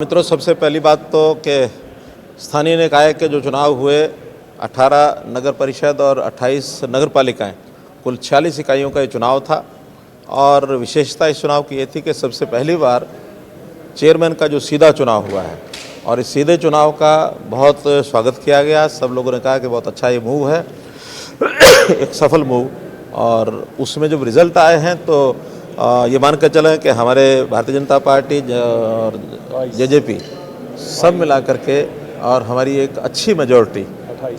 मित्रों, सबसे पहली बात तो कि स्थानीय निकाय के जो चुनाव हुए 18 नगर परिषद और 28 नगर पालिकाएँ, कुल 46 इकाइयों का ये चुनाव था। और विशेषता इस चुनाव की ये थी कि सबसे पहली बार चेयरमैन का जो सीधा चुनाव हुआ है और इस सीधे चुनाव का बहुत स्वागत किया गया। सब लोगों ने कहा कि बहुत अच्छा ये मूव है, एक सफल मूव। और उसमें जब रिज़ल्ट आए हैं तो ये मान कर चलें कि हमारे भारतीय जनता पार्टी और जेजेपी सब मिला करके और हमारी एक अच्छी मेजॉरिटी,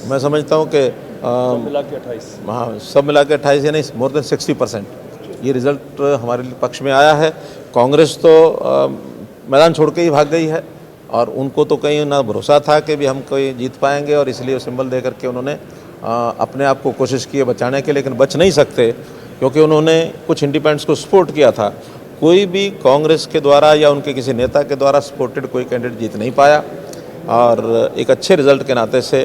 मैं समझता हूँ कि हाँ, सब मिला के 28 यानी मोर देन 60% ये रिज़ल्ट हमारे पक्ष में आया है। कांग्रेस तो मैदान छोड़ के ही भाग गई है और उनको तो कहीं ना भरोसा था कि भी हम कोई जीत पाएंगे, और इसलिए सिंबल दे करके उन्होंने अपने आप को कोशिश की है बचाने के, लेकिन बच नहीं सकते क्योंकि उन्होंने कुछ इंडिपेंडेंट्स को सपोर्ट किया था। कोई भी कांग्रेस के द्वारा या उनके किसी नेता के द्वारा सपोर्टेड कोई कैंडिडेट जीत नहीं पाया। और एक अच्छे रिज़ल्ट के नाते से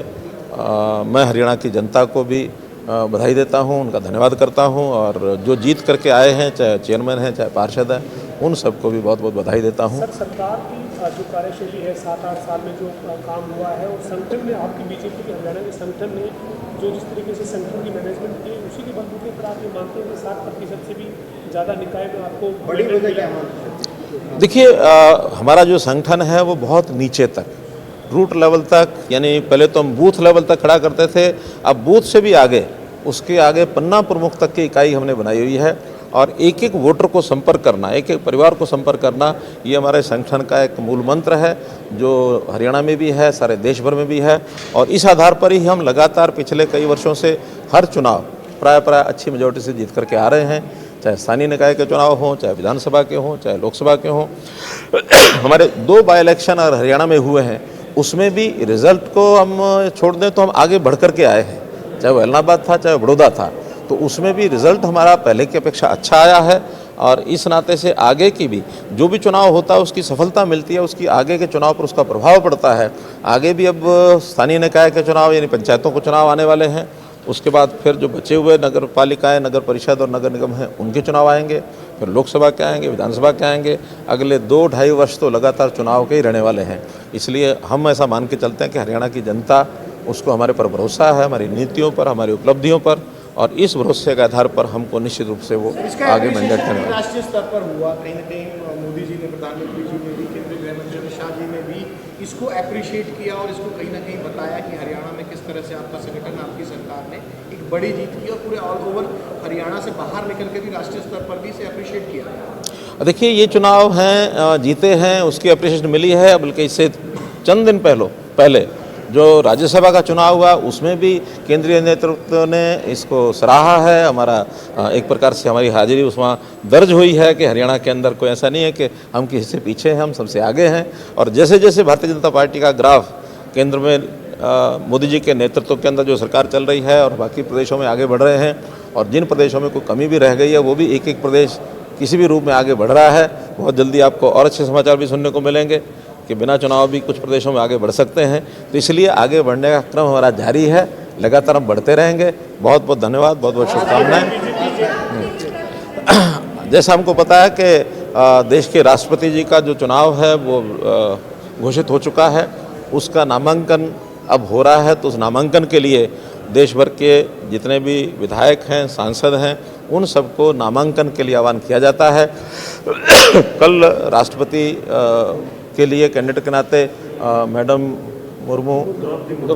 मैं हरियाणा की जनता को भी बधाई देता हूं, उनका धन्यवाद करता हूं, और जो जीत करके आए हैं, चाहे चेयरमैन हैं चाहे पार्षद हैं, उन सबको भी बहुत बहुत बधाई देता हूं। सर, सरकार की जो कार्यशैली है 7-8 साल में जो काम हुआ है, और संगठन में आपकी बीजेपी के हरियाणा के संगठन ने जो जिस तरीके से संगठन की मैनेजमेंट की, उसी के बलबूते पर आप ये मानते हैं कि 60% से भी ज़्यादा निकाय में आपको बड़ी वजह क्या मानते हैं? देखिए, हमारा जो संगठन है वो बहुत नीचे तक, रूट लेवल तक, यानी पहले तो हम बूथ लेवल तक खड़ा करते थे, अब बूथ से भी आगे, उसके आगे पन्ना प्रमुख तक की इकाई हमने बनाई हुई है। और एक एक वोटर को संपर्क करना, एक एक परिवार को संपर्क करना, ये हमारे संगठन का एक मूल मंत्र है, जो हरियाणा में भी है, सारे देश भर में भी है। और इस आधार पर ही हम लगातार पिछले कई वर्षों से हर चुनाव प्राय अच्छी मेजॉरिटी से जीत करके आ रहे हैं, चाहे स्थानीय निकाय के चुनाव हों, चाहे विधानसभा के हों, चाहे लोकसभा के हों। हमारे 2 बाई इलेक्शन और हरियाणा में हुए हैं, उसमें भी रिज़ल्ट को हम छोड़ दें तो हम आगे बढ़ कर के आए हैं, चाहे वो इलाहाबाद था चाहे बड़ौदा था, तो उसमें भी रिज़ल्ट हमारा पहले की अपेक्षा अच्छा आया है। और इस नाते से आगे की भी जो भी चुनाव होता है उसकी सफलता मिलती है, उसकी आगे के चुनाव पर उसका प्रभाव पड़ता है। आगे भी अब स्थानीय निकाय के चुनाव यानी पंचायतों के चुनाव आने वाले हैं, उसके बाद फिर जो बचे हुए नगर पालिकाएँ, नगर परिषद और नगर निगम हैं, उनके चुनाव आएंगे, फिर लोकसभा के आएंगे, विधानसभा के आएंगे। अगले 2-2.5 वर्ष तो लगातार चुनाव के ही रहने वाले हैं। इसलिए हम ऐसा मान के चलते हैं कि हरियाणा की जनता, उसको हमारे पर भरोसा है, हमारी नीतियों पर, हमारी उपलब्धियों पर, और इस भरोसे के आधार पर हमको निश्चित रूप से वो आगे मैंडेट करने वाले। राष्ट्रीय स्तर पर हुआ, कहीं ना कहीं मोदी जी ने, प्रधानमंत्री जी ने भी, केंद्रीय गृह मंत्री अमित शाह जी ने भी इसको अप्रिशिएट किया और इसको कहीं ना कहीं बताया कि हरियाणा में किस तरह से आपका संगठन, आपकी सरकार ने एक बड़ी जीत की, और पूरे ऑल ओवर हरियाणा से बाहर निकल के भी राष्ट्रीय स्तर पर भी इसे अप्रिशिएट किया। देखिए, ये चुनाव हैं, जीते हैं, उसकी अप्रिशिएशन मिली है। बल्कि इससे चंद दिन पहले जो राज्यसभा का चुनाव हुआ, उसमें भी केंद्रीय नेतृत्व ने इसको सराहा है। हमारा एक प्रकार से हमारी हाजिरी उसमें दर्ज हुई है कि हरियाणा के अंदर कोई ऐसा नहीं है कि हम किसी से पीछे हैं, हम सबसे आगे हैं। और जैसे जैसे भारतीय जनता पार्टी का ग्राफ केंद्र में मोदी जी के नेतृत्व के अंदर जो सरकार चल रही है और बाकी प्रदेशों में आगे बढ़ रहे हैं, और जिन प्रदेशों में कोई कमी भी रह गई है वो भी एक एक प्रदेश किसी भी रूप में आगे बढ़ रहा है। बहुत जल्दी आपको और अच्छे समाचार भी सुनने को मिलेंगे कि बिना चुनाव भी कुछ प्रदेशों में आगे बढ़ सकते हैं। तो इसलिए आगे बढ़ने का क्रम हमारा जारी है, लगातार हम बढ़ते रहेंगे। बहुत बहुत धन्यवाद, बहुत बहुत शुभकामनाएं। जैसा हमको पता है कि देश के राष्ट्रपति जी का जो चुनाव है वो घोषित हो चुका है, उसका नामांकन अब हो रहा है। तो उस नामांकन के लिए देश भर के जितने भी विधायक हैं, सांसद हैं, उन सबको नामांकन के लिए आह्वान किया जाता है। कल राष्ट्रपति के लिए कैंडिडेट के नाते मैडम मुर्मू,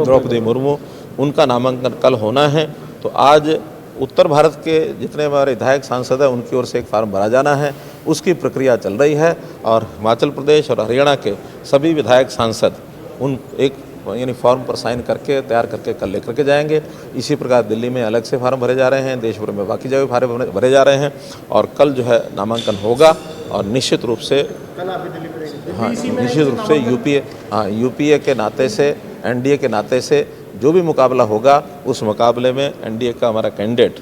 द्रौपदी मुर्मू, उनका नामांकन कल होना है। तो आज उत्तर भारत के जितने हमारे विधायक सांसद हैं उनकी ओर से एक फार्म भरा जाना है, उसकी प्रक्रिया चल रही है। और हिमाचल प्रदेश और हरियाणा के सभी विधायक सांसद उन एक यानी फॉर्म पर साइन करके तैयार करके कल लेकर के जाएंगे। इसी प्रकार दिल्ली में अलग से फार्म भरे जा रहे हैं, देश भर में बाकी जगह फार्म भरे जा रहे हैं, और कल जो है नामांकन होगा। और निश्चित रूप से निश्चित रूप से यूपीए के नाते से, एनडीए के नाते से जो भी मुकाबला होगा, उस मुकाबले में एनडीए का हमारा कैंडिडेट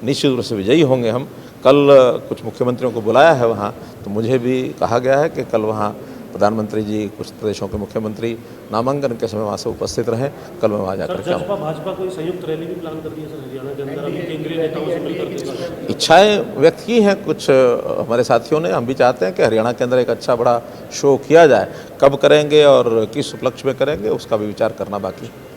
निश्चित रूप से विजयी होंगे। हम कल कुछ मुख्यमंत्रियों को बुलाया है वहाँ, तो मुझे भी कहा गया है कि कल वहाँ प्रधानमंत्री जी, कुछ प्रदेशों के मुख्यमंत्री नामांकन के समय वहाँ से उपस्थित रहें। कल मैं वहाँ जाकर के आऊँगा। भाजपा कोई संयुक्त रैली भी प्लान कर दी है सर हरियाणा के अंदर, अभी केंद्रीय नेताओं से मिलकर के? इच्छाएं व्यक्त की हैं कुछ हमारे साथियों ने। हम भी चाहते हैं कि हरियाणा के अंदर एक अच्छा बड़ा शो किया जाए। कब करेंगे और किस उपलक्ष्य में करेंगे उसका भी विचार करना बाकी है।